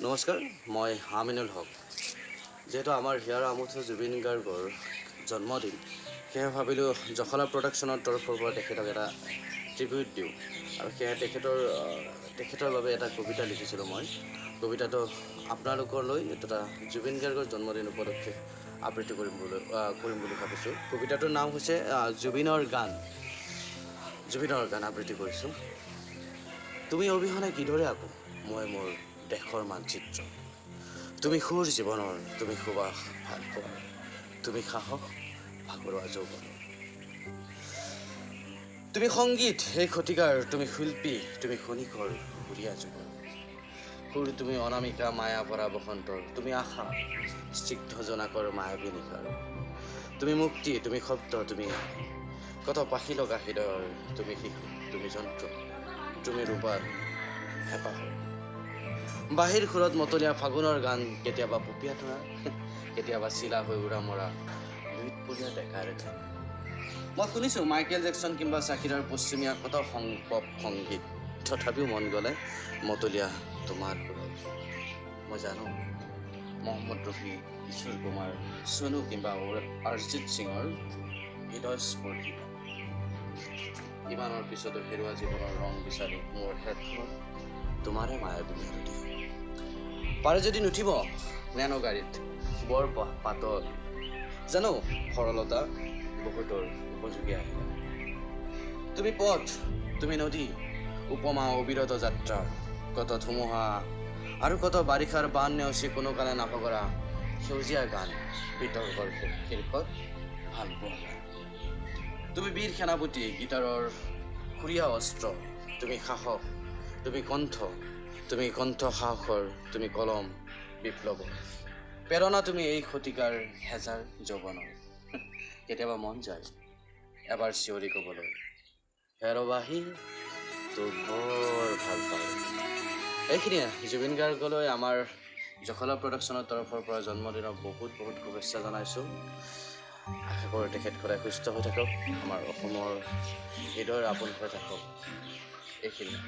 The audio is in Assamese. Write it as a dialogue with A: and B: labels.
A: নমস্কাৰ, মই আমিনুল হক। যেহেতু আমাৰ হিয়াৰ আমঠু জুবিন গাৰ্গৰ জন্মদিন, সেয়ে ভাবিলোঁ জখলা প্ৰডাকশ্যনৰ তৰফৰ পৰা তেখেতক এটা ট্ৰিবিউট দিওঁ। আৰু সেয়ে তেখেতৰ বাবে এটা কবিতা লিখিছিলোঁ মই। কবিতাটো আপোনালোকলৈ এটা জুবিন গাৰ্গৰ জন্মদিন উপলক্ষে আবৃত্তি কৰিম বুলি ভাবিছোঁ। কবিতাটোৰ নাম হৈছে জুবিনৰ গান আবৃত্তি কৰিছোঁ। তুমি অবিহনে কিদৰে আকৌ মই মোৰ দেশৰ মানচিত্ৰ। তুমি সুৰ জীৱনৰ, তুমি সুবাস ভাল পোৱাৰ, তুমি সাহস ভাগৰুৱা যৌৱনৰ। তুমি সংগীত সেই শতিকাৰ, তুমি শিল্পী, তুমি খনিকৰ সুৰীয়া যুগৰ। সুৰ তুমি অনামিকা মায়া ভৰা বসন্তৰ, তুমি আশা স্নিগ্ধ জোনাকৰ মায়াবী নিশাৰ। তুমি মুক্তি, তুমি শব্দ, তুমি কত পাখি লগা হৃদয়ৰ, তুমি শিশু, তুমি যন্ত্ৰ, তুমি ৰূপাৰ হেঁপাহৰ। বাঁহীৰ সুৰত মতলীয়া ফাগুনৰ গান, কেতিয়াবা পুপিয়া তৰা, কেতিয়াবা চিলা হৈ উৰা মৰা মৃতপৰীয়া ডেকাৰ গান। মই শুনিছোঁ মাইকেল জেকচন কিংবা চাকিৰাৰ পশ্চিমীয়া কত পপ সংগীত, তথাপিও মন গ'লে মতলীয়া তোমাৰ সুৰত। মই জানো মহম্মদ ৰফি, কিশোৰ কুমাৰ, সোনু কিংবা অৰিজিত সিঙৰ হৃদয়স্পৰ্শী। ইমানৰ পিছতো হেৰুৱা জীৱনৰ ৰং বিচাৰি মোৰ হেডখনত তোমাৰে মায়াবী মেলোডি। পাৰে যদি নুঠিব নেনো গাড়ীত বৰ পাতল, জানো সৰলতা বহুতৰ উপযোগী আহিলা। তুমি পথ, তুমি নদী, উপমা অবিৰত যাত্ৰা, কত ধুমুহা আৰু কত বাৰিষাৰ বান নেওচি কোনো কালে নাভগৰা সেউজীয়া গান, বিতৰ্কৰ শীৰ্ষত ভাল পোৱা গান। তুমি বীৰ সেনাপতি, গীটাৰৰ সুৰীয়া অস্ত্ৰ, তুমি সাহস, তুমি কণ্ঠ সাহসৰ, তুমি কলম বিপ্লৱৰ। প্ৰেৰণা তুমি এই শতিকাৰ হেজাৰ যৌৱনৰ। কেতিয়াবা মন যায় এবাৰ চিঞৰি ক'বলৈ, হেৰবাহী তোক বৰ ভাল পাওঁ। এইখিনিয়ে জুবিন গাৰ্গলৈ আমাৰ জখলা প্ৰডাকশ্যনৰ তৰফৰ পৰা জন্মদিনৰ বহুত শুভেচ্ছা জনাইছোঁ। আশা কৰোঁ তেখেত সদায় সুস্থ হৈ থাকক, আমাৰ অসমৰ হৃদয়ৰ আপোন হৈ থাকক। এইখিনিয়ে।